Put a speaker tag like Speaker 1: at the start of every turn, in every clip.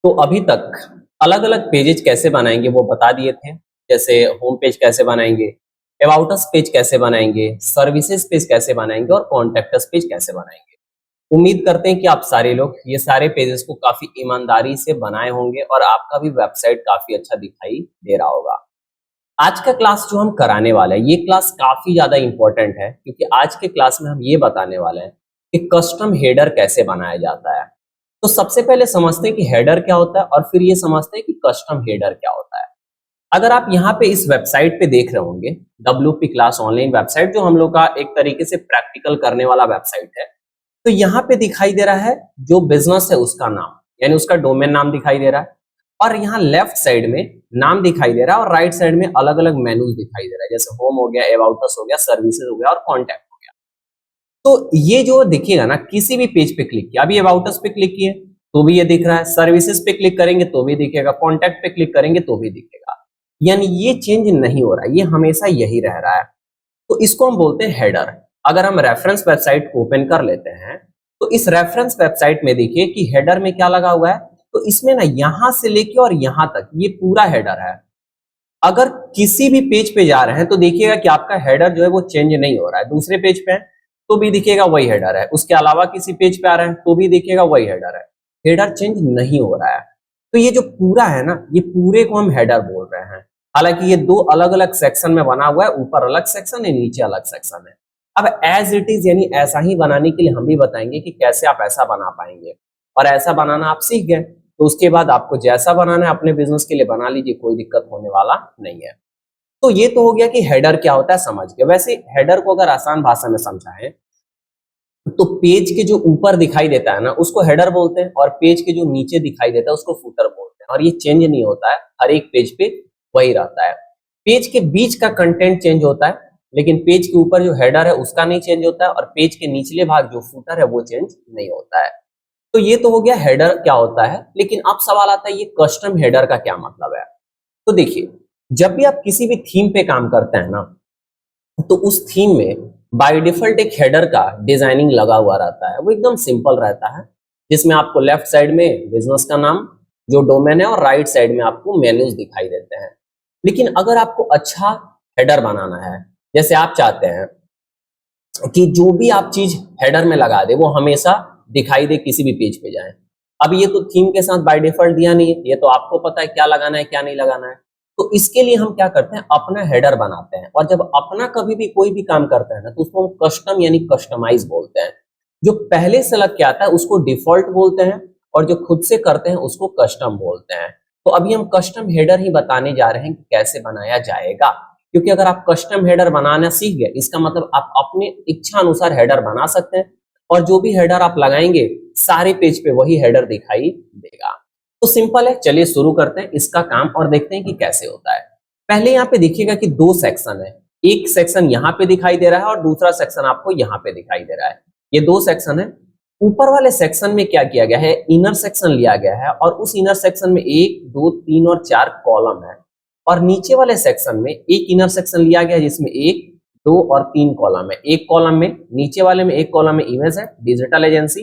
Speaker 1: तो अभी तक अलग-अलग पेजेज कैसे बनाएँगे वो बता दिए थे। जैसे होम पेज कैसे बनाएँगे, अबाउट अस पेज कैसे बनाएँगे, सर्विसेज पेज कैसे बनाएँगे और कॉन्टैक्ट अस पेज कैसे बनाएँगे। उम्मीद करते हैं कि आप सारे लोग ये सारे पेजेस को काफ़ी ईमानदारी से बनाए होंगे और आपका भी वेबसाइट काफ़ी अच्छा दिखाई दे रहा होगा। आज का क्लास जो हम कराने वाले हैं, ये क्लास काफ़ी ज़्यादा इम्पोर्टेंट है क्योंकि आज के क्लास में हम ये बताने वाले हैं कि कस्टम हेडर कैसे बनाया जाता है। तो सबसे पहले समझते हैं कि हेडर क्या होता है और फिर ये समझते हैं कि कस्टम हेडर क्या होता है। अगर आप यहाँ पे इस वेबसाइट पे देख रहे होंगे, WP क्लास ऑनलाइन वेबसाइट जो हम लोग का एक तरीके से प्रैक्टिकल करने वाला वेबसाइट है। तो यहाँ पे दिखाई दे रहा है जो बिजनेस है उसका नाम, यानी उसका डोमेन नाम दिखाई दे रहा है और यहाँ लेफ्ट साइड में नाम दिखाई दे रहा है और राइट साइड में अलग-अलग मेनूज दिखाई दे रहा है, जैसे होम हो गया, अबाउट अस हो गया, सर्विसेज हो गया और कॉन्टैक्ट हो गया। तो ये जो दिखेगा ना, किसी भी पेज पे क्लिक किया, अभी अबाउट अस पे क्लिक किए तो भी ये दिख रहा है, सर्विसेज पे क्लिक करेंगे तो भी दिखेगा, कॉन्टैक्ट पे क्लिक करेंगे तो भी दिखेगा। यानी ये चेंज नहीं हो रहा है, ये हमेशा यही रह रहा है। तो इसको हम बोलते हैं हेडर। अगर हम रेफरेंस वेबसाइट को ओपन कर लेते हैं तो इस रेफरेंस वेबसाइट में देखिए कि हेडर में क्या लगा हुआ है। तो इसमें ना यहां से लेके और यहां तक ये पूरा हेडर है। अगर किसी भी पेज पे जा रहे हैं तो देखिएगा कि आपका हेडर जो है वो चेंज नहीं हो रहा है। दूसरे पेज पे है तो भी दिखेगा वही हेडर है, उसके अलावा किसी पेज पे आ रहे हैं तो भी दिखेगा वही हेडर है। हेडर चेंज नहीं हो रहा है। तो ये जो पूरा है ना, ये पूरे को हम हेडर बोल रहे हैं। हालांकि ये दो अलग अलग सेक्शन में बना हुआ है, ऊपर अलग सेक्शन है, नीचे अलग सेक्शन है। अब एज इट इज यानी ऐसा ही बनाने के लिए हम भी बताएंगे कि कैसे आप ऐसा बना पाएंगे। और ऐसा बनाना आप सीख गए तो उसके बाद आपको जैसा बनाना है अपने बिजनेस के लिए बना लीजिए, कोई दिक्कत होने वाला नहीं है। तो ये तो हो गया कि हेडर क्या होता है समझ गए। वैसे हेडर को अगर आसान भाषा में समझाएं तो पेज के जो ऊपर दिखाई देता है ना उसको हेडर बोलते हैं और पेज के जो नीचे दिखाई देता है उसको फुटर बोलते हैं। और ये चेंज नहीं होता है, हर एक पेज पे वही रहता है। पेज के बीच का कंटेंट चेंज होता है लेकिन पेज के ऊपर जो हेडर है उसका नहीं चेंज होता है और पेज के निचले भाग जो फुटर है वो चेंज नहीं होता है। तो ये तो हो गया हेडर क्या होता है। लेकिन अब सवाल आता है ये कस्टम हेडर का क्या मतलब है। तो देखिए, जब भी आप किसी भी थीम पे काम करते हैं ना तो उस थीम में बाय डिफॉल्ट एक हेडर का डिजाइनिंग लगा हुआ रहता है। वो एकदम सिंपल रहता है जिसमें आपको लेफ्ट साइड में बिजनेस का नाम, जो डोमेन है, और राइट साइड में आपको मेन्यूज दिखाई देते हैं। लेकिन अगर आपको अच्छा हेडर बनाना है, जैसे आप चाहते हैं कि जो भी आप चीज हेडर में लगा दे वो हमेशा दिखाई दे किसी भी पेज पे जाए। अब ये तो थीम के साथ बाय डिफॉल्ट दिया नहीं है, ये तो आपको पता है क्या लगाना है क्या नहीं लगाना है। तो इसके लिए हम क्या करते हैं, अपना हेडर बनाते हैं। और जब अपना कभी भी कोई भी काम करते हैं ना तो उसको हम कस्टम यानी कस्टमाइज बोलते हैं। जो पहले से लग के आता है उसको डिफॉल्ट बोलते हैं और जो खुद से करते हैं उसको कस्टम बोलते हैं। तो अभी हम कस्टम हेडर ही बताने जा रहे हैं कि कैसे बनाया जाएगा। क्योंकि अगर आप कस्टम हेडर बनाना सीख गए इसका मतलब आप अपने इच्छा अनुसार हेडर बना सकते हैं और जो भी हेडर आप लगाएंगे सारे पेज पे वही हेडर दिखाई देगा। तो सिंपल है, चलिए शुरू करते हैं इसका काम और देखते हैं कि कैसे होता है। पहले यहाँ पे देखिएगा कि दो सेक्शन है, एक सेक्शन यहाँ पे दिखाई दे रहा है और दूसरा सेक्शन आपको यहाँ पे दिखाई दे रहा है। ये दो सेक्शन है। ऊपर वाले सेक्शन में क्या किया गया है, इनर सेक्शन लिया गया है और उस इनर सेक्शन में 1 2 3 और 4 कॉलम है। और नीचे वाले सेक्शन में एक इनर सेक्शन लिया गया है जिसमें 1 2 और 3 कॉलम है। एक कॉलम में, नीचे वाले में एक कॉलम में इमेज है, डिजिटल एजेंसी।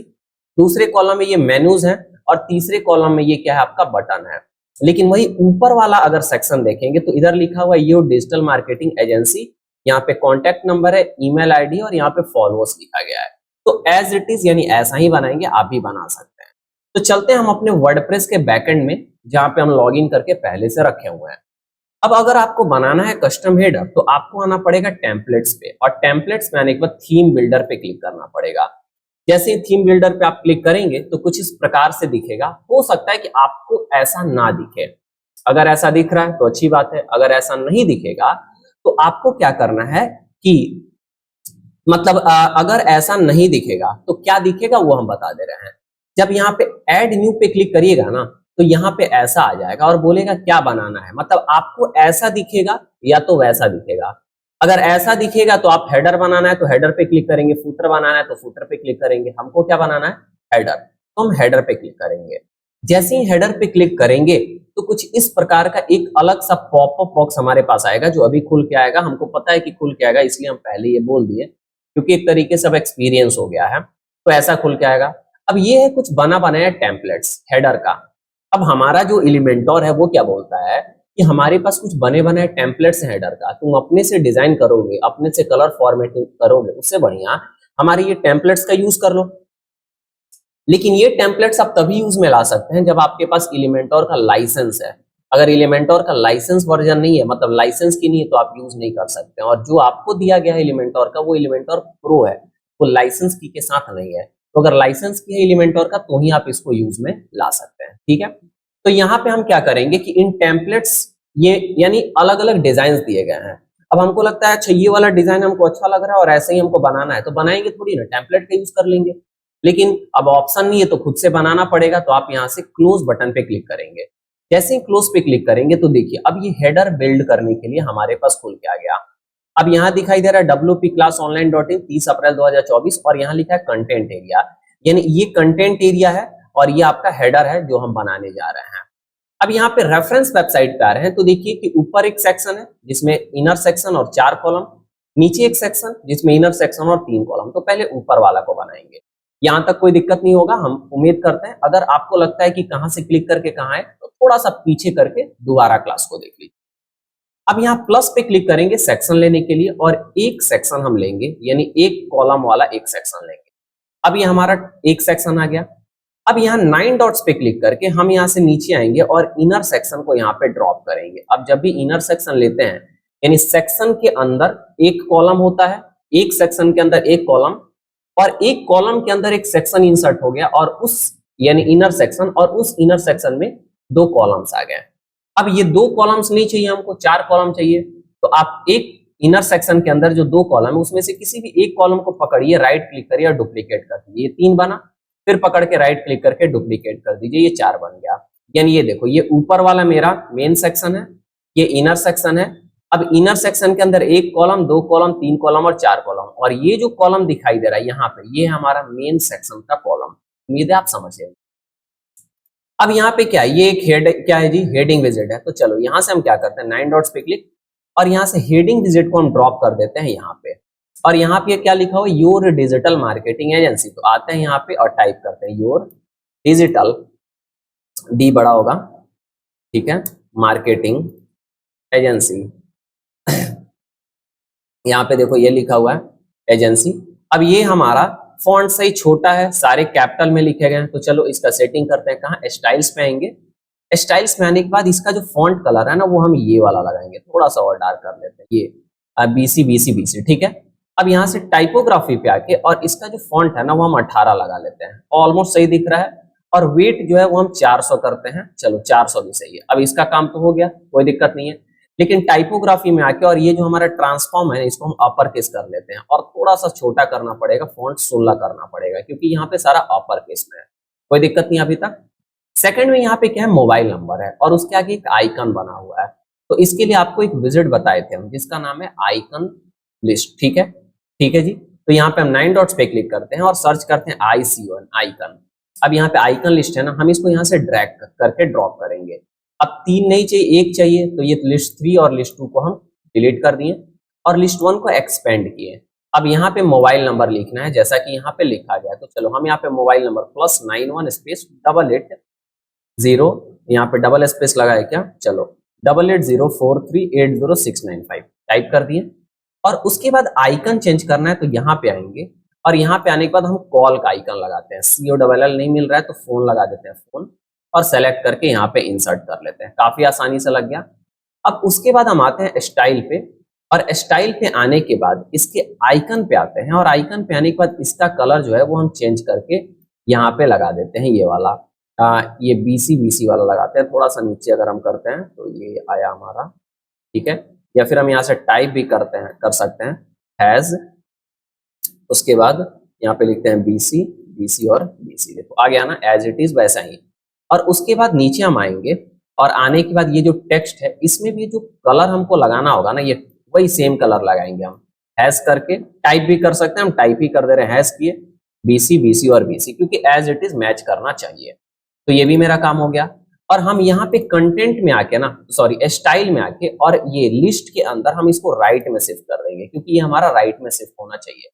Speaker 1: दूसरे कॉलम में ये मेन्यूज है और तीसरे कॉलम में ये क्या है, आपका बटन है। लेकिन वही ऊपर वाला अगर सेक्शन देखेंगे तो इधर लिखा हुआ है योर डिजिटल मार्केटिंग एजेंसी। यहाँ पे कॉन्टैक्ट नंबर है, ईमेल आईडी और यहाँ पे फॉलोअर्स लिखा गया है। तो एज इट इज यानी ऐसा ही बनाएंगे, आप भी बना सकते हैं। तो चलते हैं हम अपने वर्डप्रेस के बैकएंड में जहां पे हम लॉगिन करके पहले से रखे हुए हैं। अब अगर आपको बनाना है कस्टम हेडर तो आपको आना पड़ेगा टेम्पलेट्स पे और टेम्पलेट्स में आने के बाद थीम बिल्डर पे क्लिक करना पड़ेगा। जैसे ही थीम बिल्डर पे आप क्लिक करेंगे तो कुछ इस प्रकार से दिखेगा। हो सकता है कि आपको ऐसा ना दिखे। अगर ऐसा दिख रहा है तो अच्छी बात है, अगर ऐसा नहीं दिखेगा तो आपको क्या करना है कि मतलब अगर ऐसा नहीं दिखेगा तो क्या दिखेगा वो हम बता दे रहे हैं। जब यहाँ पे ऐड न्यू पे क्लिक करिएगा ना तो यहाँ पे ऐसा आ जाएगा और बोलेगा क्या बनाना है। मतलब आपको ऐसा दिखेगा या तो वैसा दिखेगा। अगर ऐसा दिखेगा तो आप हेडर बनाना है तो हेडर पे क्लिक करेंगे, फुटर बनाना है तो फुटर पे क्लिक करेंगे। हमको क्या बनाना है, हेडर, तो हम हेडर पे क्लिक करेंगे। जैसे ही हेडर पे क्लिक करेंगे तो कुछ इस प्रकार का एक अलग सा पॉपअप बॉक्स हमारे पास आएगा जो अभी खुल के आएगा। हमको पता है कि खुल के आएगा इसलिए हम पहले ये बोल दिए क्योंकि एक तरीके से अब एक्सपीरियंस हो गया है। तो ऐसा खुल के आएगा। अब ये है कुछ बना बनाया टेम्पलेट्स हेडर का। अब हमारा जो एलिमेंटोर है वो क्या बोलता है कि हमारे पास कुछ बने बनाए टेम्पलेट्स हैं हेडर का, तुम अपने से डिजाइन करोगे, अपने से कलर फॉर्मेटिंग करोगे, उससे बढ़िया हमारे ये टेम्पलेट्स का यूज कर लो। लेकिन ये टेम्पलेट्स आप तभी यूज में ला सकते हैं जब आपके पास एलिमेंटोर का लाइसेंस है। अगर एलिमेंटोर का लाइसेंस वर्जन नहीं है, मतलब लाइसेंस की नहीं है, तो आप यूज नहीं कर सकते हैं। और जो आपको दिया गया है एलिमेंटोर का, वो एलिमेंटोर प्रो है, वो लाइसेंस की के साथ नहीं है। तो अगर लाइसेंस की है एलिमेंटोर का, तो ही आप इसको यूज में ला सकते हैं। ठीक है, तो यहाँ पे हम क्या करेंगे कि इन टेम्पलेट्स, ये यानी अलग अलग डिजाइन दिए गए हैं। अब हमको लगता है अच्छा ये वाला डिजाइन हमको अच्छा लग रहा है और ऐसे ही हमको बनाना है, तो बनाएंगे थोड़ी ना, टेम्पलेट का यूज कर लेंगे। लेकिन अब ऑप्शन नहीं है तो खुद से बनाना पड़ेगा। तो आप यहाँ से क्लोज बटन पे क्लिक करेंगे। जैसे ही क्लोज पे क्लिक करेंगे तो देखिए अब ये हेडर बिल्ड करने के लिए हमारे पास खुल के आ गया। अब यहाँ दिखाई दे रहा है WP class online dot in 30 अप्रैल 2024 और यहाँ लिखा है कंटेंट एरिया, यानी ये कंटेंट एरिया है और ये आपका हेडर है जो हम बनाने जा रहे हैं। अब यहाँ पे रेफरेंस वेबसाइट पे आ रहे हैं तो देखिए कि ऊपर एक सेक्शन है जिसमें इनर सेक्शन और 4 कॉलम, नीचे एक सेक्शन जिसमें इनर सेक्शन और 3 कॉलम। तो पहले ऊपर वाला को बनाएंगे, यहाँ तक कोई दिक्कत नहीं होगा, हम उम्मीद करते हैं। अगर आपको लगता है कि कहाँ से क्लिक करके कहाँ है, तो थोड़ा सा पीछे करके दोबारा क्लास को देख लीजिए। अब यहाँ प्लस पे क्लिक करेंगे सेक्शन लेने के लिए और एक सेक्शन हम लेंगे, यानी एक कॉलम वाला एक सेक्शन लेंगे। अब ये हमारा एक सेक्शन आ गया। अब यहाँ 9 डॉट्स पे क्लिक करके हम यहाँ से नीचे आएंगे और इनर सेक्शन को यहाँ पे ड्रॉप करेंगे। अब जब भी इनर सेक्शन लेते हैं, यानी सेक्शन के अंदर एक कॉलम होता है, एक सेक्शन के अंदर एक कॉलम, और एक कॉलम के अंदर एक सेक्शन इंसर्ट हो गया, और उस यानी इनर सेक्शन, और उस इनर सेक्शन में 2 कॉलम्स आ गए। अब ये 2 कॉलम्स नहीं चाहिए हमको, 4 कॉलम चाहिए। तो आप एक इनर सेक्शन के अंदर जो 2 कॉलम है उसमें से किसी भी एक कॉलम को पकड़िए, राइट क्लिक करिए और डुप्लीकेट कर दीजिए, ये 3 बना। फिर पकड़ के राइट क्लिक करके डुप्लीकेट कर दीजिए, ये 4 बन गया। यानी ये देखो, ये ऊपर वाला मेरा मेन सेक्शन है, ये इनर सेक्शन है। अब इनर सेक्शन के अंदर एक कॉलम, 2 कॉलम, 3 कॉलम और 4 कॉलम, और ये जो कॉलम दिखाई दे रहा है यहाँ पे, ये हमारा मेन सेक्शन का कॉलम। उम्मीद है आप समझ गए। अब यहाँ पे क्या है, ये एक हेड क्या है जी, हेडिंग विजिट है। तो चलो यहाँ से हम क्या करते हैं, 9 डॉट्स पे क्लिक, और यहाँ से हेडिंग विजिट को हम ड्रॉप कर देते हैं यहाँ पे। और यहाँ पे क्या लिखा हुआ है, योर डिजिटल मार्केटिंग एजेंसी। तो आते हैं यहाँ पे और टाइप करते हैं योर डिजिटल, डी बड़ा होगा, ठीक है, मार्केटिंग एजेंसी। यहाँ पे देखो ये लिखा हुआ है एजेंसी। अब ये हमारा फॉन्ट सही छोटा है, सारे कैपिटल में लिखे गए हैं। तो चलो इसका सेटिंग करते हैं, कहाँ, स्टाइल्स पे आएंगे। स्टाइल्स में आने के बाद इसका जो फॉन्ट कलर है ना, वो हम ये वाला लगाएंगे, थोड़ा सा और डार्क कर लेते हैं, ये BC, ठीक है। अब यहाँ से टाइपोग्राफी पे आके और इसका जो फॉन्ट है ना, वो हम 18 लगा लेते हैं, ऑलमोस्ट सही दिख रहा है। और वेट जो है वो हम 400 करते हैं, चलो 400 भी सही है। अब इसका काम तो हो गया, कोई दिक्कत नहीं है। लेकिन टाइपोग्राफी में आके और ये जो हमारा ट्रांसफॉर्म है, इसको हम अपर केस कर लेते हैं और थोड़ा सा छोटा करना पड़ेगा, फॉन्ट 16 करना पड़ेगा, क्योंकि यहाँ पे सारा अपर केस में है। कोई दिक्कत नहीं अभी तक। सेकंड में यहाँ पे क्या है, मोबाइल नंबर है और उसके आगे एक आइकन बना हुआ है। तो इसके लिए आपको एक विजिट बताए थे हम, जिसका नाम है आइकन लिस्ट, ठीक है, ठीक है जी। तो यहाँ पे हम 9 डॉट्स पे क्लिक करते हैं और सर्च करते हैं ICON, आइकन। अब यहाँ पे आइकन लिस्ट है ना, हम इसको यहाँ से ड्रैग करके ड्रॉप करेंगे। अब 3 नहीं चाहिए, 1 चाहिए, तो ये लिस्ट 3 और लिस्ट 2 को हम डिलीट कर दिए और लिस्ट 1 को एक्सपेंड किए। अब यहाँ पे मोबाइल नंबर लिखना है, जैसा कि यहाँ पे लिखा गया है। तो चलो हम यहाँ पे मोबाइल नंबर +91 स्पेस 88 यहाँ पे डबल स्पेस लगा है क्या, चलो 8804380695 टाइप कर दिए। और उसके बाद आइकन चेंज करना है, तो यहाँ पे आएंगे और यहाँ पे आने के बाद हम कॉल का आइकन लगाते हैं, COLL नहीं मिल रहा है तो फोन लगा देते हैं, फोन, और सेलेक्ट करके यहाँ पे इंसर्ट कर लेते हैं। काफी आसानी से लग गया। अब उसके बाद हम आते हैं स्टाइल पे, और स्टाइल पे आने के बाद इसके आइकन पे आते हैं, और आइकन पे आने के बाद इसका कलर जो है वो हम चेंज करके यहाँ पे लगा देते हैं, ये वाला ये BC वाला लगाते हैं। थोड़ा सा नीचे अगर हम करते हैं तो ये आया हमारा, ठीक है। या फिर हम यहाँ से टाइप भी कर सकते हैं हैज, उसके बाद यहाँ पे लिखते हैं BC और BC, देखो आ गया ना, एज इट इज वैसा ही। और उसके बाद नीचे हम आएंगे और आने के बाद ये जो टेक्स्ट है, इसमें भी जो कलर हमको लगाना होगा ना, ये वही सेम कलर लगाएंगे हम, हैज करके। टाइप भी कर सकते हैं, हम टाइप ही कर दे रहे हैं, हैज किए BC और BC, क्योंकि एज इट इज मैच करना चाहिए। तो ये भी मेरा काम हो गया। और हम यहाँ पे कंटेंट में आके ना, सॉरी स्टाइल में आके, और ये लिस्ट के अंदर हम इसको राइट में शिफ्ट कर देंगे, क्योंकि ये हमारा राइट में शिफ्ट होना चाहिए।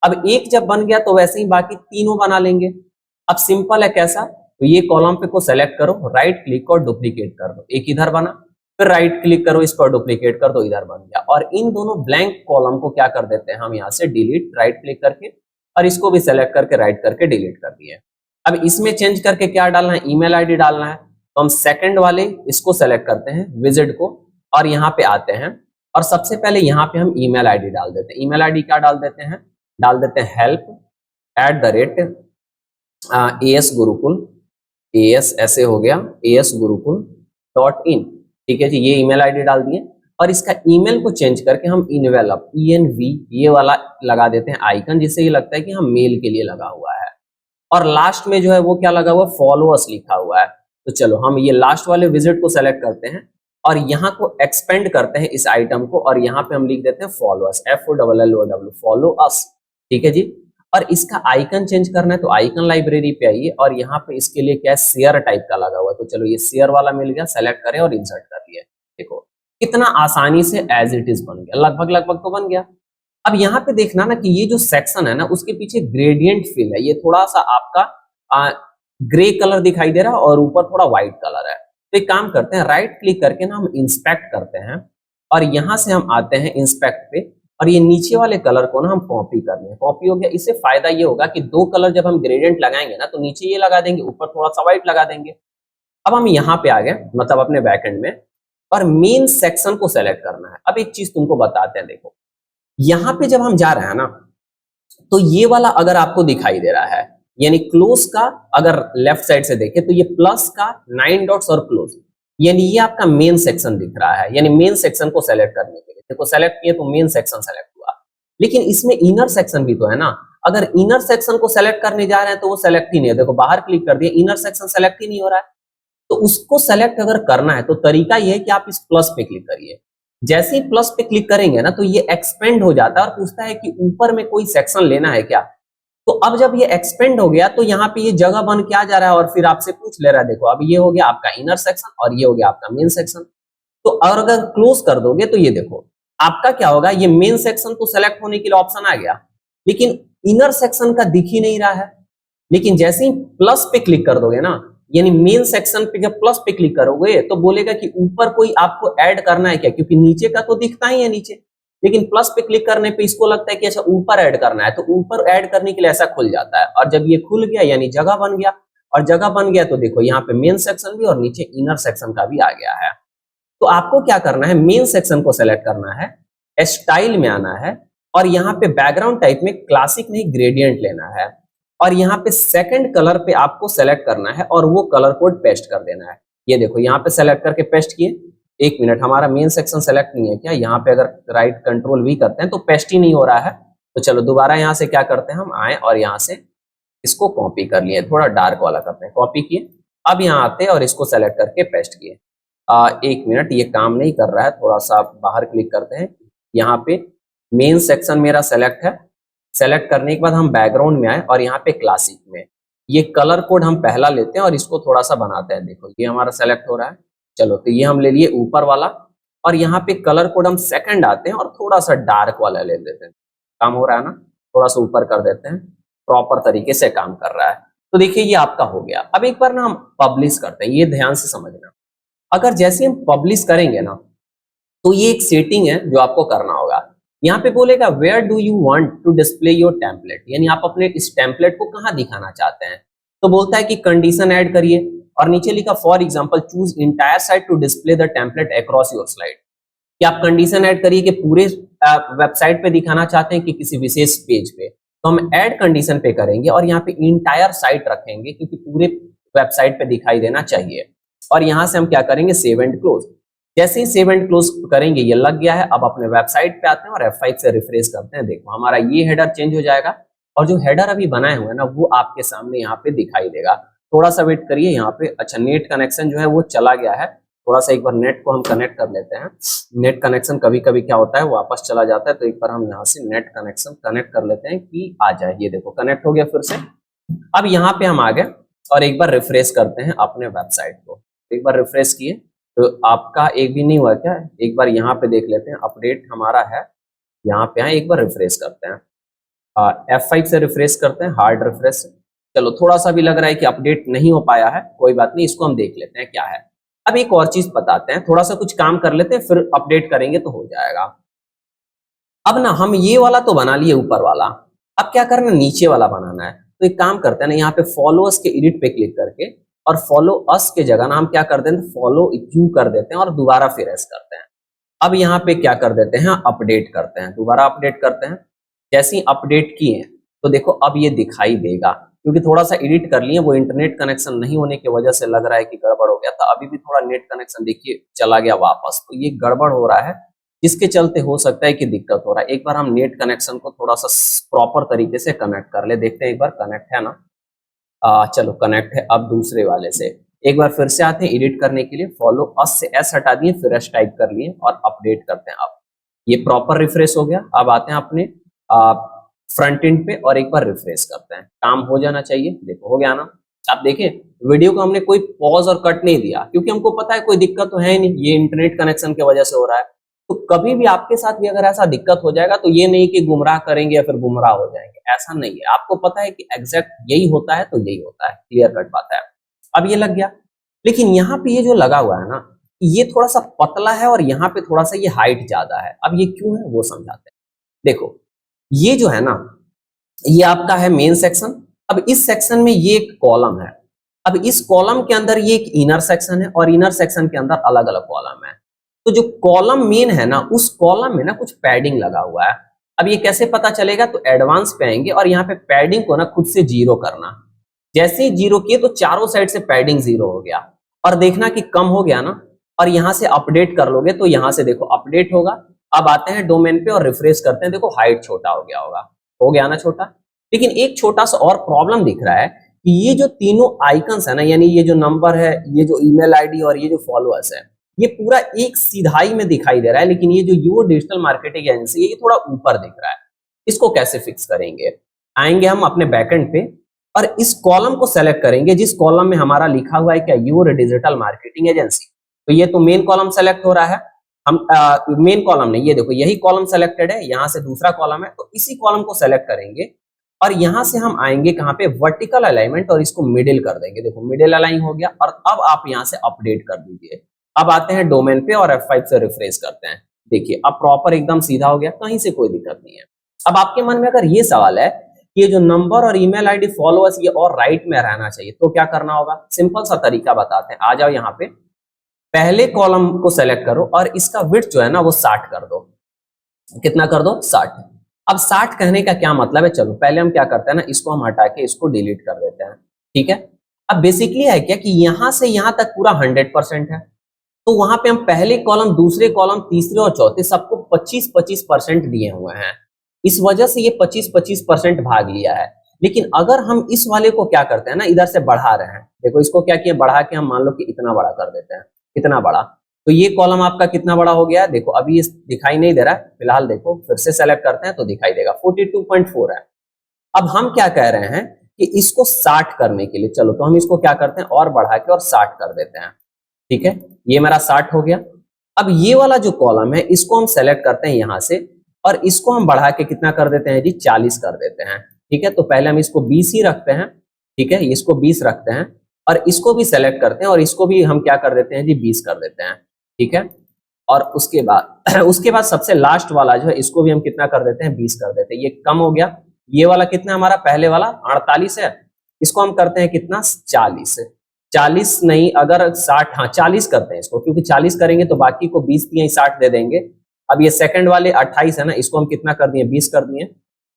Speaker 1: अब एक जब बन गया तो वैसे ही बाकी तीनों बना लेंगे। अब सिंपल है, कैसा, तो ये कॉलम पे को सेलेक्ट करो, राइट क्लिक और डुप्लीकेट कर दो, एक इधर बना, फिर राइट क्लिक करो, इसको डुप्लीकेट कर दो, इधर बन गया। और इन दोनों ब्लैंक कॉलम को क्या कर देते हैं हम यहाँ से डिलीट, राइट क्लिक करके, और इसको भी सेलेक्ट करके राइट करके डिलीट कर दिए। अब इसमें चेंज करके क्या डालना है, ईमेल आईडी डालना है। तो हम सेकंड वाले इसको सेलेक्ट करते हैं, विजिट को, और यहाँ पे आते हैं और सबसे पहले यहाँ पे हम ईमेल आईडी डाल देते हैं। ईमेल आईडी क्या डाल देते हैं, डाल देते हैं help@as गुरुकुल, AS ऐसे हो गया, asgurukuल.in। ठीक है जी, ये ईमेल आईडी डाल दिए और इसका ईमेल को चेंज करके हम इनवेलप, ENV ये वाला लगा देते हैं आइकन, जिससे ये लगता है कि हम मेल के लिए लगा हुआ है। और लास्ट में जो है वो क्या लगा हुआ है, फॉलोअर्स लिखा हुआ है। तो चलो हम ये लास्ट वाले विजिट को सेलेक्ट करते हैं और यहाँ को एक्सपेंड करते हैं इस आइटम को, और यहाँ पे हम लिख देते हैं फॉलोअर्स, FOLLOW, फॉलो अस। ठीक है जी। और इसका आइकन चेंज करना है तो आइकन लाइब्रेरी पे आइए और यहाँ पे इसके लिए क्या है, शेयर टाइप का लगा हुआ है। तो चलो ये शेयर वाला मिल गया, सेलेक्ट करें और इंसर्ट कर दिए। देखो कितना आसानी से एज इट इज बन गया, लगभग लगभग तो बन गया। अब यहाँ पे देखना ना कि ये जो सेक्शन है ना उसके पीछे ग्रेडियंट फिल है, ये थोड़ा सा आपका ग्रे कलर दिखाई दे रहा है और ऊपर थोड़ा व्हाइट कलर है। तो एक काम करते हैं, राइट क्लिक करके ना हम इंस्पेक्ट करते हैं और यहाँ से हम आते हैं इंस्पेक्ट पे, और ये नीचे वाले कलर को ना हम कॉपी कर लें। कॉपी हो गया। इससे फायदा ये होगा कि दो कलर जब हम ग्रेडियंट लगाएंगे ना तो नीचे ये लगा देंगे, ऊपर थोड़ा सा व्हाइट लगा देंगे। अब हम यहाँ पे आ गए, मतलब अपने बैकएंड में, और मेन सेक्शन को सेलेक्ट करना है। अब एक चीज तुमको बताते हैं, देखो यहाँ पे जब हम जा रहे हैं ना तो ये वाला अगर आपको दिखाई दे रहा है, यानी क्लोज का अगर लेफ्ट साइड से देखें तो ये प्लस का 9 डॉट्स और क्लोज, यानी ये आपका मेन सेक्शन दिख रहा है। यानी मेन सेक्शन को सेलेक्ट करने के लिए देखो सेलेक्ट किए तो मेन सेक्शन सेलेक्ट हुआ, लेकिन इसमें इनर सेक्शन भी तो है ना। अगर इनर सेक्शन को सेलेक्ट करने जा रहे हैं तो वो सेलेक्ट ही नहीं है। देखो बाहर क्लिक कर दिए, इनर सेक्शन सेलेक्ट ही नहीं हो रहा है। तो उसको सेलेक्ट अगर करना है तो तरीका ये है कि आप इस प्लस पे क्लिक करिए। जैसे ही प्लस पे क्लिक करेंगे ना तो ये एक्सपेंड हो जाता है और पूछता है कि ऊपर में कोई सेक्शन लेना है क्या। तो अब जब ये एक्सपेंड हो गया तो यहाँ पे ये जगह बन के आ जा रहा है और फिर आपसे पूछ ले रहा है। देखो अब ये हो गया आपका इनर सेक्शन और ये हो गया आपका मेन सेक्शन। तो और अगर क्लोज कर दोगे तो ये देखो आपका क्या होगा, ये मेन सेक्शन तो सेलेक्ट होने के लिए ऑप्शन आ गया, लेकिन इनर सेक्शन का दिख ही नहीं रहा है। लेकिन जैसे ही प्लस पे क्लिक कर दोगे ना, यानी मेन सेक्शन पे जब प्लस पे क्लिक करोगे तो बोलेगा कि ऊपर कोई आपको ऐड करना है क्या, क्योंकि नीचे का तो दिखता ही है नीचे, लेकिन प्लस पे क्लिक करने पे इसको लगता है कि अच्छा ऊपर ऐड करना है। तो ऊपर ऐड करने के लिए ऐसा खुल जाता है, और जब ये खुल गया यानी जगह बन गया, और जगह बन गया तो देखो यहाँ पे मेन सेक्शन भी और नीचे इनर सेक्शन का भी आ गया है। तो आपको क्या करना है, मेन सेक्शन को सेलेक्ट करना है, स्टाइल में आना है और यहाँ पे बैकग्राउंड टाइप में क्लासिक नहीं ग्रेडियंट लेना है, और यहाँ पे सेकंड कलर पे आपको सेलेक्ट करना है और वो कलर कोड पेस्ट कर देना है। ये देखो यहाँ पे सेलेक्ट करके पेस्ट किए। एक मिनट, हमारा मेन सेक्शन सेलेक्ट नहीं है क्या, यहाँ पे अगर राइट कंट्रोल वी करते हैं तो पेस्ट ही नहीं हो रहा है। तो चलो दोबारा यहाँ से क्या करते हैं, हम आए और यहाँ से इसको कॉपी कर लिए, थोड़ा डार्क वाला करते हैं, कॉपी किए। अब यहाँ आते हैं और इसको सेलेक्ट करके पेस्ट किए। एक मिनट, ये काम नहीं कर रहा है, थोड़ा सा बाहर क्लिक करते हैं। यहाँ पे मेन सेक्शन मेरा सेलेक्ट है। सेलेक्ट करने के बाद हम बैकग्राउंड में आए और यहाँ पे क्लासिक में ये कलर कोड हम पहला लेते हैं और इसको थोड़ा सा बनाते हैं। देखो ये हमारा सेलेक्ट हो रहा है। चलो तो ये हम ले लिए ऊपर वाला, और यहाँ पे कलर कोड हम सेकंड आते हैं और थोड़ा सा डार्क वाला ले लेते हैं। काम हो रहा है ना, थोड़ा सा ऊपर कर देते हैं, प्रॉपर तरीके से काम कर रहा है। तो देखिए ये आपका हो गया। अब एक बार ना हम पब्लिश करते हैं, ये ध्यान से समझना। अगर जैसे हम पब्लिश करेंगे ना तो ये एक सेटिंग है जो आपको करना होगा। यहाँ पे बोलेगा where do you want to display your template, यानी आप अपने इस टेम्पलेट को कहाँ दिखाना चाहते हैं। तो बोलता है कि कंडीशन ऐड करिए, और नीचे लिखा for example choose entire site to display the template across your slide, कि आप कंडीशन ऐड करिए कि पूरे वेबसाइट पे दिखाना चाहते हैं कि किसी विशेष पेज पे। तो हम ऐड कंडीशन पे करेंगे और यहाँ पे इंटायर साइट रखेंगे क्योंकि पूरे वेबसाइट पे दिखाई देना चाहिए। और यहाँ से हम क्या करेंगे, सेव एंड क्लोज। जैसे ही सेव एंड क्लोज करेंगे ये लग गया है। अब अपने वेबसाइट पे आते हैं और F5 से रिफ्रेश करते हैं। देखो हमारा ये हेडर चेंज हो जाएगा, और जो हेडर अभी बनाए हुए हैं ना वो आपके सामने यहाँ पे दिखाई देगा। थोड़ा सा वेट करिए यहाँ पे। अच्छा, नेट कनेक्शन जो है वो चला गया है, थोड़ा सा एक बार नेट को हम कनेक्ट कर लेते हैं। नेट कनेक्शन कभी कभी क्या होता है वापस चला जाता है, तो एक बार हम यहाँ से नेट कनेक्शन कनेक्ट कर लेते हैं कि आ जाए। ये देखो कनेक्ट हो गया फिर से। अब यहाँ पे हम आ गए और एक बार रिफ्रेश करते हैं अपने वेबसाइट को। एक बार रिफ्रेश किए तो आपका एक भी नहीं हुआ क्या, एक बार यहाँ पे देख लेते हैं। अपडेट हमारा है, यहाँ पे आए एक बार रिफ्रेश करते हैं। F5 से रिफ्रेश करते हैं, हार्ड रिफ्रेश। चलो थोड़ा सा भी लग रहा है कि अपडेट नहीं हो पाया है, कोई बात नहीं, इसको हम देख लेते हैं क्या है। अब एक और चीज बताते हैं, थोड़ा सा कुछ काम कर लेते हैं फिर अपडेट करेंगे तो हो जाएगा। अब ना हम ये वाला तो बना लिए ऊपर वाला, अब क्या करना है, नीचे वाला बनाना है। तो एक काम करते हैं ना, यहाँ पे फॉलोअर्स के एडिट पे क्लिक करके और फॉलो अस के जगह ना हम क्या कर देते हैं, फॉलो यू कर देते हैं और दोबारा फिर एस करते हैं। अब यहाँ पे क्या कर देते हैं, अपडेट करते हैं, दोबारा अपडेट करते हैं। जैसे ही अपडेट किए तो देखो अब ये दिखाई देगा, क्योंकि थोड़ा सा एडिट कर लिए, वो इंटरनेट कनेक्शन नहीं होने की वजह से लग रहा है कि गड़बड़ हो गया था। अभी भी थोड़ा नेट कनेक्शन देखिए चला गया वापस, तो ये गड़बड़ हो रहा है, जिसके चलते हो सकता है कि दिक्कत हो रहा है। एक बार हम नेट कनेक्शन को थोड़ा सा प्रॉपर तरीके से कनेक्ट कर ले, देखते हैं एक बार कनेक्ट है ना। चलो कनेक्ट है। अब दूसरे वाले से एक बार फिर से आते हैं एडिट करने के लिए, फॉलो अस से एस हटा दिए, फिर एस टाइप कर लिए और अपडेट करते हैं। अब ये प्रॉपर रिफ्रेश हो गया। अब आते हैं अपने फ्रंट एंड पे और एक बार रिफ्रेश करते हैं, काम हो जाना चाहिए। देखो हो गया ना। आप देखें वीडियो को हमने कोई पॉज और कट नहीं दिया, क्योंकि हमको पता है कोई दिक्कत तो है ही नहीं, ये इंटरनेट कनेक्शन की वजह से हो रहा है। तो कभी भी आपके साथ भी अगर ऐसा दिक्कत हो जाएगा तो ये नहीं कि गुमराह करेंगे या फिर गुमराह हो जाएंगे, ऐसा नहीं है। आपको पता है कि एग्जैक्ट यही होता है तो यही होता है, क्लियर कट बात है। अब ये लग गया, लेकिन यहाँ पे ये जो लगा हुआ है ना, ये थोड़ा सा पतला है और यहाँ पे थोड़ा सा ये हाइट ज्यादा है। अब ये क्यों है वो समझाते हैं। देखो ये जो है ना, ये आपका है मेन सेक्शन। अब इस सेक्शन में ये एक कॉलम है। अब इस कॉलम के अंदर ये एक इनर सेक्शन है और इनर सेक्शन के अंदर अलग अलग कॉलम है। तो जो कॉलम मेन है ना, उस कॉलम में ना कुछ पैडिंग लगा हुआ है। अब ये कैसे पता चलेगा, तो एडवांस पे आएंगे और यहाँ पे पैडिंग को ना खुद से जीरो करना। जैसे ही जीरो किए तो चारों साइड से पैडिंग जीरो हो गया और देखना कि कम हो गया ना, और यहाँ से अपडेट कर लोगे तो यहाँ से देखो अपडेट होगा। अब आते हैं डोमेन पे और रिफ्रेश करते हैं, देखो हाइट छोटा हो गया होगा, हो गया ना छोटा। लेकिन एक छोटा सा और प्रॉब्लम दिख रहा है कि ये जो तीनों आइकन्स है ना, यानी ये जो नंबर है, ये जो ईमेल आईडी और ये जो फॉलोअर्स है, ये पूरा एक सिधाई में दिखाई दे रहा है, लेकिन ये जो यूओ डिजिटल मार्केटिंग एजेंसी है ये थोड़ा ऊपर दिख रहा है। इसको कैसे फिक्स करेंगे, आएंगे हम अपने बैकएंड पे और इस कॉलम को सेलेक्ट करेंगे जिस कॉलम में हमारा लिखा हुआ है क्या, यूओ डिजिटल मार्केटिंग एजेंसी। तो ये तो मेन कॉलम सेलेक्ट हो रहा है। हम मेन कॉलम नहीं, ये देखो यही कॉलम सेलेक्टेड है, यहाँ से दूसरा कॉलम है, तो इसी कॉलम को सेलेक्ट करेंगे और यहां से हम आएंगे कहां पे, वर्टिकल अलाइनमेंट, और इसको मिडिल कर देंगे। देखो मिडिल अलाइन हो गया और अब आप यहां से अपडेट कर दीजिए। अब आते हैं डोमेन पे और F5 से रिफ्रेश करते हैं। देखिए अब प्रॉपर एकदम सीधा हो गया, कहीं से कोई दिक्कत नहीं है। अब आपके मन में अगर ये सवाल है कि ये जो नंबर और ईमेल आईडी फॉलोअर्स ये और राइट में रहना चाहिए, तो क्या करना होगा, सिंपल सा तरीका बताते हैं। आ जाओ यहाँ पे, पहले कॉलम को सेलेक्ट करो और इसका विड्थ जो है ना वो 60 कर दो। कितना कर दो, 60। अब 60 कहने का क्या मतलब है, चलो पहले हम क्या करते हैं ना, इसको हम हटा के इसको डिलीट कर देते हैं, ठीक है। अब बेसिकली है क्या कि यहां से यहां तक पूरा 100% है, तो वहां पे हम पहले कॉलम, दूसरे कॉलम, तीसरे और चौथे सबको 25-25% दिए हुए हैं। इस वजह से ये 25-25% भाग लिया है। लेकिन अगर हम इस वाले को क्या करते हैं ना, इधर से बढ़ा रहे हैं, देखो इसको क्या किया, बढ़ा के हम मान लो कि इतना बड़ा कर देते हैं, इतना बड़ा, तो ये कॉलम आपका कितना बड़ा हो गया है, देखो अभी ये दिखाई नहीं दे रहा है फिलहाल, देखो फिर से सेलेक्ट करते हैं तो दिखाई देगा 42.4 है। अब हम क्या कह रहे हैं कि इसको 60 करने के लिए, चलो तो हम इसको क्या करते हैं और बढ़ा के और 60 कर देते हैं, ठीक है। ये मेरा 60 हो गया। अब ये वाला जो कॉलम है इसको हम सेलेक्ट करते हैं यहां से और इसको हम बढ़ा के कितना कर देते हैं जी, 40 कर देते हैं, ठीक है। तो पहले हम इसको 20 ही रखते हैं, ठीक है, इसको 20 रखते हैं और इसको भी सेलेक्ट करते हैं और इसको भी हम क्या कर देते हैं जी, 20 कर देते हैं, ठीक है। और उसके बाद उसके बाद सबसे लास्ट वाला जो है इसको भी हम कितना कर देते हैं, 20 कर देते हैं। ये कम हो गया, ये वाला कितना हमारा पहले वाला 48 है, इसको हम करते हैं कितना, 40। 40 नहीं, अगर 60, हाँ 40 करते हैं इसको, क्योंकि 40 करेंगे तो बाकी को 20 दिए 60 दे देंगे। अब ये सेकंड वाले 28 है ना, इसको हम कितना कर दिए, 20 कर दिए।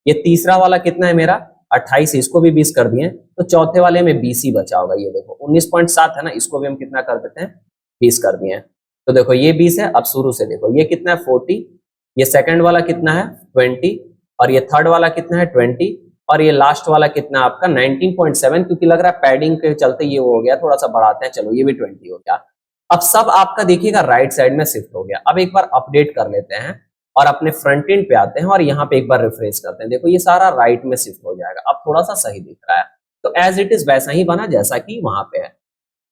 Speaker 1: ये तीसरा वाला कितना है मेरा, 28, इसको भी 20 कर दिए, तो चौथे वाले में 20 ही बचा होगा। ये देखो 19.7 है ना, इसको भी हम कितना कर देते हैं, 20 कर दिए। तो देखो ये 20 है। अब शुरू से देखो ये कितना है, 40, ये सेकंड वाला कितना है, 20, और ये थर्ड वाला कितना है, 20, और ये लास्ट वाला कितना आपका 19.7, क्योंकि लग रहा है पैडिंग के चलते ये हो गया, थोड़ा सा बढ़ाते हैं, चलो ये भी 20 हो गया। अब सब आपका देखिएगा राइट साइड में शिफ्ट हो गया। अब एक बार अपडेट कर लेते हैं और अपने फ्रंट एंड पे आते हैं और यहाँ पे एक बार रिफ्रेश करते हैं, देखो ये सारा राइट में शिफ्ट हो जाएगा। अब थोड़ा सा सही दिख रहा है, तो एज इट इज वैसा ही बना जैसा कि वहां पे है।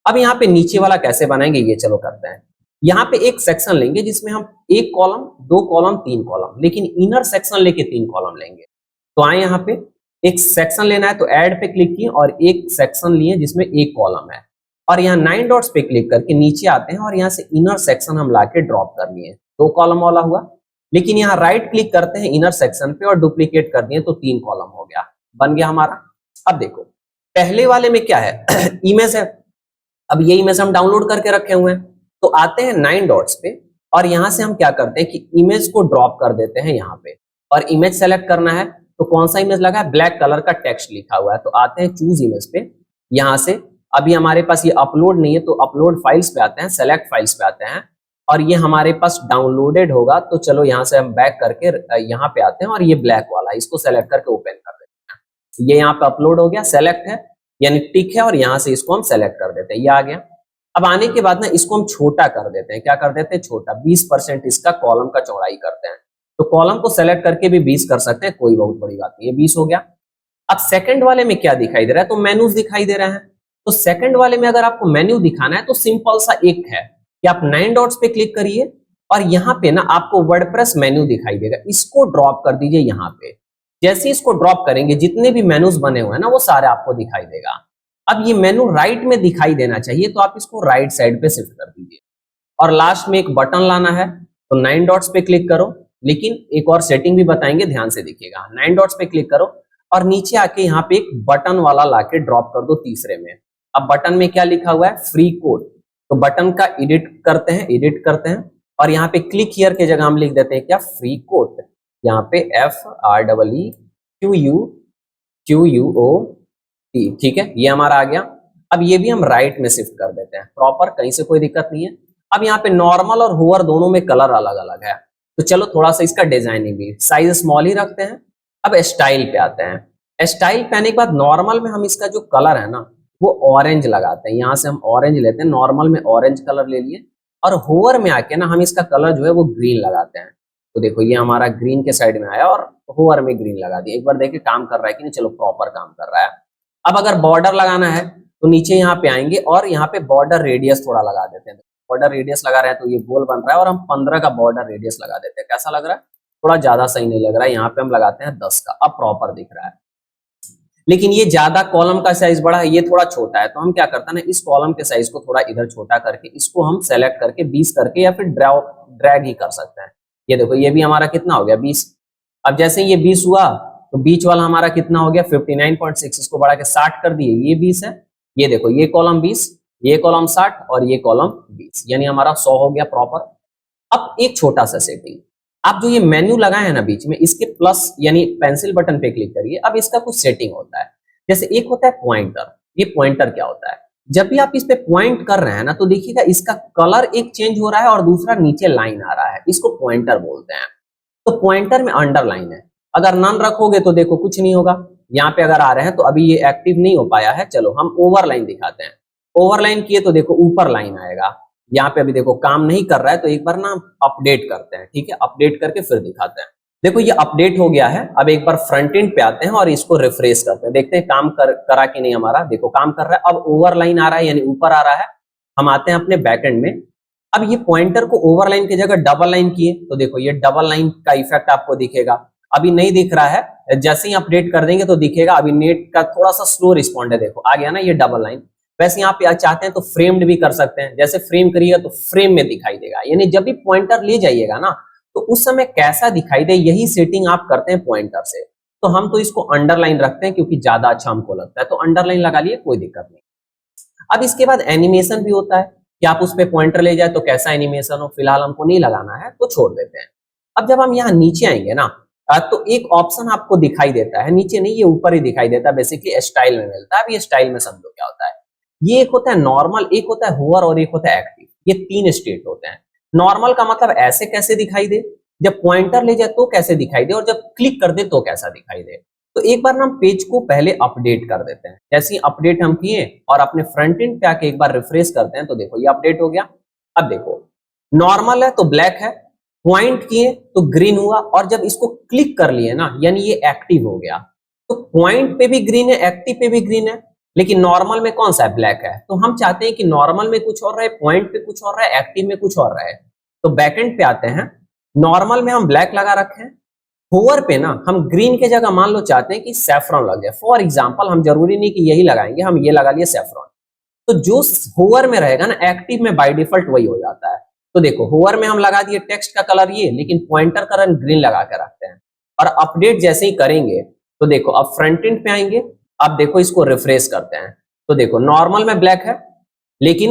Speaker 1: अब यहाँ पे नीचे वाला कैसे बनाएंगे, ये चलो करते हैं। यहाँ पे एक सेक्शन लेंगे जिसमें हम एक कॉलम, दो कॉलम, तीन कॉलम, लेकिन इनर सेक्शन लेके तीन कॉलम लेंगे। तो आए यहाँ पे एक सेक्शन लेना है तो ऐड पे क्लिक किए और एक सेक्शन लिए जिसमें एक कॉलम है, और यहाँ 9 डॉट्स पे क्लिक करके नीचे आते हैं और यहाँ से इनर सेक्शन हम लाके ड्रॉप कर लिए, 2 कॉलम वाला हुआ। लेकिन यहाँ राइट क्लिक करते हैं इनर सेक्शन पे और डुप्लीकेट कर दिए तो 3 कॉलम हो गया, बन गया हमारा। अब देखो पहले वाले में क्या है इमेज है। अब ये इमेज हम डाउनलोड करके रखे हुए हैं, तो आते हैं 9 डॉट्स पे और यहाँ से हम क्या करते हैं कि इमेज को ड्रॉप कर देते हैं यहाँ पे, और इमेज सेलेक्ट करना है तो कौन सा इमेज लगा है, ब्लैक कलर का टेक्स्ट लिखा हुआ है, तो आते हैं चूज इमेज पे। यहाँ से अभी हमारे पास ये अपलोड नहीं है तो अपलोड फाइल्स पे आते हैं, सेलेक्ट फाइल्स पे आते हैं, और ये हमारे पास डाउनलोडेड होगा। तो चलो यहाँ से हम बैक करके यहाँ पे आते हैं और ये ब्लैक वाला इसको सेलेक्ट करके ओपन कर देते हैं। ये यहाँ पे अपलोड हो गया, सेलेक्ट है यानी टिक है, और यहाँ से इसको हम सेलेक्ट कर देते हैं, ये आ गया। अब आने के बाद ना इसको हम छोटा कर देते हैं, क्या कर देते हैं, छोटा, 20% इसका कॉलम का चौड़ाई करते हैं। तो कॉलम को सेलेक्ट करके भी 20 कर सकते हैं, कोई बहुत बड़ी बात नहीं, ये 20 हो गया। अब सेकंड वाले में क्या दिखाई दे रहा है, तो मेन्यूज दिखाई दे रहे हैं। तो सेकंड वाले में अगर आपको मेन्यू दिखाना है तो सिंपल सा एक है कि आप 9 डॉट्स पे क्लिक करिए और यहाँ पे ना आपको वर्डप्रेस मेन्यू दिखाई देगा, इसको ड्रॉप कर दीजिए यहाँ पे। जैसे इसको ड्रॉप करेंगे जितने भी मेन्यूज बने हुए हैं ना वो सारे आपको दिखाई देगा। अब ये मेनू राइट में दिखाई देना चाहिए तो आप इसको राइट साइड पे शिफ्ट कर दीजिए, और लास्ट में एक बटन लाना है तो 9 डॉट्स पे क्लिक करो। लेकिन एक और सेटिंग भी बताएंगे, ध्यान से देखिएगा। 9 डॉट्स पे क्लिक करो और नीचे आके यहाँ पे एक बटन वाला लाके ड्रॉप कर दो तीसरे में। अब बटन में क्या लिखा हुआ है, फ्री कोड, तो बटन का एडिट करते हैं और यहाँ पे क्लिक हियर के जगह हम लिख देते हैं क्या, फ्री कोड। यहाँ पे FREEQUO, ठीक है, ये हमारा आ गया। अब ये भी हम राइट में शिफ्ट कर देते हैं प्रॉपर, कहीं से कोई दिक्कत नहीं है। अब यहाँ पे नॉर्मल और होवर दोनों में कलर अलग अलग है, तो चलो थोड़ा सा इसका डिजाइनिंग भी साइज स्मॉल ही रखते हैं। अब स्टाइल पे आते हैं। स्टाइल पे आने के बाद नॉर्मल में हम इसका जो कलर है ना वो ऑरेंज लगाते हैं, यहाँ से हम ऑरेंज लेते हैं, नॉर्मल में ऑरेंज कलर ले लिए, और होवर में आके ना हम इसका कलर जो है वो ग्रीन लगाते हैं। तो देखो ये हमारा ग्रीन के साइड में आया और होवर में ग्रीन लगा दिया। एक बार देखिए काम कर रहा है कि नहीं, चलो प्रॉपर काम कर रहा है। अब अगर बॉर्डर लगाना है तो नीचे यहाँ पे आएंगे और यहाँ पे बॉर्डर रेडियस थोड़ा लगा देते हैं। बॉर्डर रेडियस लगा रहे हैं तो ये गोल बन रहा है, और हम 15 का बॉर्डर रेडियस लगा देते हैं। कैसा लग रहा है, थोड़ा ज्यादा सही नहीं लग रहा है, यहाँ पे हम लगाते हैं 10 का, अब प्रॉपर दिख रहा है। लेकिन ये ज्यादा कॉलम का साइज बड़ा है, ये थोड़ा छोटा है, तो हम क्या करते हैं ना, इस कॉलम के साइज को थोड़ा इधर छोटा करके इसको हम सेलेक्ट करके 20 करके या फिर ड्रैग ही कर सकते हैं। ये देखो ये भी हमारा कितना हो गया, 20। अब जैसे ये 20 हुआ तो बीच वाला हमारा कितना हो गया, 59.6, इसको बढ़ा के 60 कर दिए, ये 20 है। ये देखो ये कॉलम 20, ये कॉलम 60 और ये कॉलम 20, यानी हमारा 100 हो गया प्रॉपर। अब एक छोटा सा सेटिंग, आप जो ये मेन्यू लगाए हैं ना बीच में, इसके प्लस यानी पेंसिल बटन पे क्लिक करिए। अब इसका कुछ सेटिंग होता है, जैसे एक होता है पॉइंटर। ये पॉइंटर क्या होता है, जब भी आप इस पे पॉइंट कर रहे हैं ना तो देखिएगा इसका कलर एक चेंज हो रहा है और दूसरा नीचे लाइन आ रहा है, इसको पॉइंटर बोलते हैं। तो पॉइंटर में अंडरलाइन है, अगर नन रखोगे तो देखो कुछ नहीं होगा। यहाँ पे अगर आ रहे हैं तो अभी ये एक्टिव नहीं हो पाया है, चलो हम ओवरलाइन दिखाते हैं। ओवरलाइन किए तो देखो ऊपर लाइन आएगा, यहाँ पे अभी देखो काम नहीं कर रहा है, तो एक बार ना अपडेट करते हैं, ठीक है, अपडेट करके फिर दिखाते हैं। देखो ये अपडेट हो गया है। अब एक बार फ्रंट एंड पे आते हैं और इसको रिफ्रेश करते हैं, देखते हैं काम करा कि नहीं हमारा। देखो काम कर रहा है, अब ओवरलाइन आ रहा है यानी ऊपर आ रहा है। हम आते हैं अपने बैक एंड में। अब ये पॉइंटर को ओवरलाइन की जगह डबल लाइन किए तो देखो ये डबल लाइन का इफेक्ट आपको दिखेगा। अभी नहीं दिख रहा है, जैसे ही अपडेट कर देंगे तो दिखेगा। अभी नेट का थोड़ा सा स्लो रिस्पॉन्ड है, देखो आ गया ना ये डबल लाइन। वैसे यहाँ पे चाहते हैं तो फ्रेम्ड भी कर सकते हैं, जैसे फ्रेम करिएगा तो फ्रेम में दिखाई देगा, यानी जब भी पॉइंटर ले जाइएगा ना तो उस समय कैसा दिखाई दे, यही सेटिंग आप करते हैं पॉइंटर से। तो हम तो इसको अंडरलाइन रखते हैं क्योंकि ज्यादा अच्छा हमको लगता है, तो अंडरलाइन लगा लिए, कोई दिक्कत नहीं। अब इसके बाद एनिमेशन भी होता है कि आप उस पर पॉइंटर ले जाए तो कैसा एनिमेशन हो, फिलहाल हमको नहीं लगाना है तो छोड़ देते हैं। अब जब हम यहाँ नीचे आएंगे ना तो एक ऑप्शन आपको दिखाई देता है, नीचे नहीं ये ऊपर ही दिखाई देता है, बेसिकली स्टाइल में मिलता है। अब ये स्टाइल में समझो क्या होता है, ये एक होता है नॉर्मल, एक होता है होवर और एक होता है एक्टिव। ये 3 स्टेट होते हैं। नॉर्मल का मतलब ऐसे कैसे दिखाई दे, जब पॉइंटर ले जाए तो कैसे दिखाई दे, और जब क्लिक कर दे तो कैसा दिखाई दे। तो एक बार हम पेज को पहले अपडेट कर देते हैं। जैसे ही अपडेट हम किए और अपने फ्रंट एंड पे आके एक बार रिफ्रेश करते हैं तो देखो ये अपडेट हो गया। अब देखो नॉर्मल है तो ब्लैक है, पॉइंट किए तो ग्रीन हुआ, और जब इसको क्लिक कर लिए ना यानी ये एक्टिव हो गया। तो पॉइंट पे भी ग्रीन है, एक्टिव पे भी ग्रीन है, लेकिन नॉर्मल में कौन सा है, ब्लैक है। तो हम चाहते हैं कि नॉर्मल में कुछ और रहे, पॉइंट पे कुछ और रहे, एक्टिव में कुछ और रहे। तो बैकएंड पे आते हैं, नॉर्मल में हम ब्लैक लगा रखे हैं, होवर पे ना हम ग्रीन के जगह मान लो चाहते हैं कि सैफरॉन लग जाए, फॉर एग्जाम्पल हम जरूरी नहीं कि यही लगाएंगे, हम ये लगा लिए सैफरॉन। तो जो होवर में रहेगा ना एक्टिव में बाय डिफॉल्ट वही हो जाता है। तो देखो होवर में हम लगा दिए टेक्स्ट का कलर ये, लेकिन पॉइंटर का रंग ग्रीन लगा के रखते हैं। और अपडेट जैसे ही करेंगे तो देखो अब फ्रंट एंड पे आएंगे, अब देखो इसको रिफ्रेश करते हैं। तो देखो नॉर्मल में ब्लैक है, लेकिन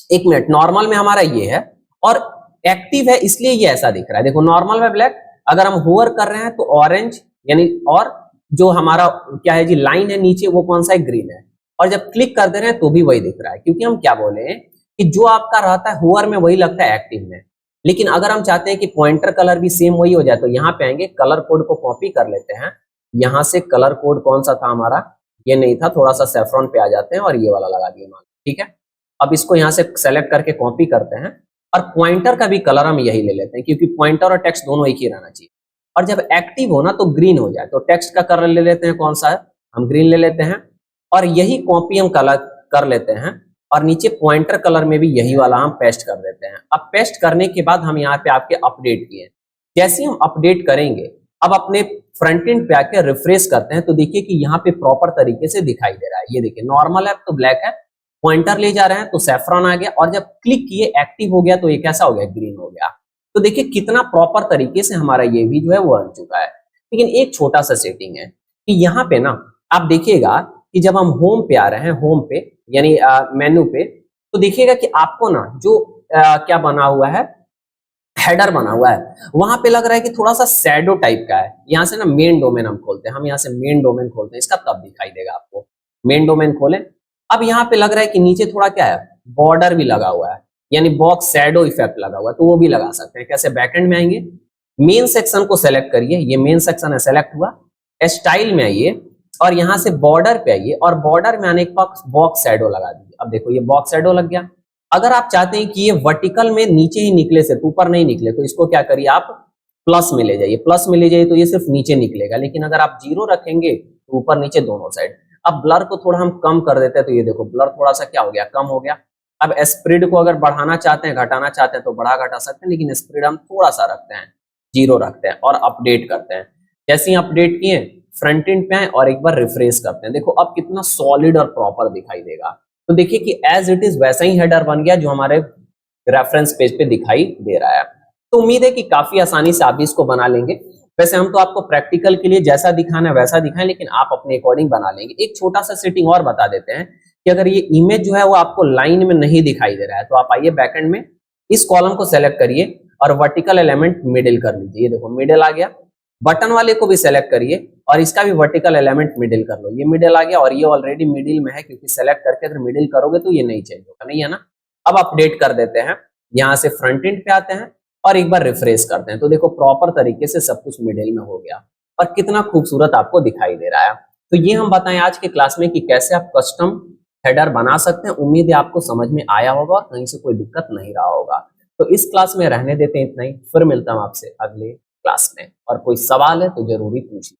Speaker 1: एक मिनट, नॉर्मल में हमारा ये है और एक्टिव है इसलिए ये ऐसा दिख रहा है। देखो नॉर्मल में ब्लैक, अगर हम होवर कर रहे हैं तो ऑरेंज यानी, और जो हमारा क्या है जी लाइन है नीचे वो कौन सा है, ग्रीन है। और जब क्लिक कर दे रहे हैं तो भी वही दिख रहा है, क्योंकि हम क्या बोले हैं कि जो आपका रहता है होवर में वही लगता है एक्टिव में। लेकिन अगर हम चाहते हैं कि पॉइंटर कलर भी सेम वही हो जाए तो यहाँ पे आएंगे, कलर कोड को कॉपी कर लेते हैं। यहाँ से कलर कोड कौन सा था हमारा, ये नहीं था, थोड़ा सा सेफ्रॉन पे आ जाते हैं और ये वाला लगा दिए मान, ठीक है। अब इसको यहाँ से सेलेक्ट करके कॉपी करते हैं और पॉइंटर का भी कलर हम यही ले लेते हैं, क्योंकि पॉइंटर और टेक्स्ट दोनों एक ही रहना चाहिए। और जब एक्टिव हो ना तो ग्रीन हो जाए, तो टेक्स्ट का कलर ले लेते हैं कौन सा है, हम ग्रीन ले लेते हैं। और यही कॉपी हम कलर कर लेते हैं और नीचे पॉइंटर कलर में भी यही वाला हम पेस्ट कर देते हैं। अब पेस्ट करने के बाद हम यहाँ पे आपके अपडेट किए, जैसे हम अपडेट करेंगे अब अपने फ्रंट एंड पे आके रिफ्रेश करते हैं तो देखिए कि यहाँ पे प्रॉपर तरीके से दिखाई दे रहा है। ये देखिए नॉर्मल है तो ब्लैक है, पॉइंटर ले जा रहे हैं तो सैफरॉन आ गया, और जब क्लिक किए एक्टिव हो गया तो ये कैसा हो गया, ग्रीन हो गया। तो देखिए कितना प्रॉपर तरीके से हमारा ये भी जो है वो बन चुका है। लेकिन एक छोटा सा सेटिंग है कि यहाँ पे ना आप देखिएगा कि जब हम होम पे आ रहे हैं, होम पे यानी मेन्यू पे, तो देखिएगा कि आपको ना जो क्या बना हुआ है, हेडर बना हुआ है, वहां पे लग रहा है कि थोड़ा सा शैडो टाइप का है। यहाँ से ना मेन डोमेन हम खोलते हैं, हम यहाँ से मेन डोमेन खोलते हैं, इसका तब दिखाई देगा आपको। मेन डोमेन खोलें, अब यहाँ पे लग रहा है कि नीचे थोड़ा क्या है, बॉर्डर भी लगा हुआ है, यानी बॉक्स शैडो इफेक्ट लगा हुआ है, तो वो भी लगा सकते हैं। कैसे, बैकएंड में आएंगे, मेन सेक्शन को सेलेक्ट करिए, ये मेन सेक्शन है, सेलेक्ट हुआ, स्टाइल में आइए और यहाँ से बॉर्डर पे आइए और बॉर्डर में आने के बाद बॉक्स शैडो लगा दीजिए। अब देखो ये बॉक्स शैडो लग गया। अगर आप चाहते हैं कि ये वर्टिकल में नीचे ही निकले, सिर्फ ऊपर नहीं निकले, तो इसको क्या करिए आप प्लस में ले जाइए, प्लस में ले जाइए तो ये सिर्फ नीचे निकलेगा। लेकिन अगर आप जीरो रखेंगे तो ऊपर नीचे दोनों साइड। अब ब्लर को थोड़ा हम कम कर देते हैं तो ये देखो ब्लर थोड़ा सा क्या हो गया, कम हो गया। अब स्प्रेड को अगर बढ़ाना चाहते हैं, घटाना चाहते हैं तो बढ़ा घटा सकते हैं, लेकिन स्प्रेड हम थोड़ा सा रखते हैं, जीरो रखते हैं और अपडेट करते हैं। जैसे ही अपडेट किए फ्रंट एंड पे आए और एक बार रिफ्रेश करते हैं, देखो अब कितना सॉलिड और प्रॉपर दिखाई देगा। तो देखिए कि एज इट इज वैसा ही हेडर बन गया जो हमारे रेफरेंस पेज पे दिखाई दे रहा है। तो उम्मीद है कि काफी आसानी से आप भी इसको बना लेंगे। वैसे हम तो आपको प्रैक्टिकल के लिए जैसा दिखाना है वैसा दिखाएं, लेकिन आप अपने अकॉर्डिंग बना लेंगे। एक छोटा सा सेटिंग और बता देते हैं कि अगर ये इमेज जो है वो आपको लाइन में नहीं दिखाई दे रहा है तो आप आइए बैकएंड में, इस कॉलम को सेलेक्ट करिए और वर्टिकल एलिमेंट मिडिल कर लीजिए। ये देखो मिडिल आ गया। बटन वाले को भी सेलेक्ट करिए और इसका भी वर्टिकल एलिमेंट मिडिल कर लो, ये मिडिल आ गया और ये ऑलरेडी मिडिल में है, क्योंकि सेलेक्ट करके अगर मिडिल करोगे तो ये नहीं चेंज होगा, नहीं है ना। अब अपडेट कर देते हैं, यहाँ से फ्रंट एंड पे आते हैं और एक बार रिफ्रेश करते हैं तो देखो प्रॉपर तरीके से सब कुछ मिडिल में हो गया और कितना खूबसूरत आपको दिखाई दे रहा है। तो ये हम बताएं आज के क्लास में कि कैसे आप कस्टम हेडर बना सकते हैं। उम्मीद है आपको समझ में आया होगा और कहीं से कोई दिक्कत नहीं रहा होगा। तो इस क्लास में रहने देते हैं इतना ही, फिर मिलता हूं आपसे अगले क्लास में, और कोई सवाल है तो जरूरी पूछिए।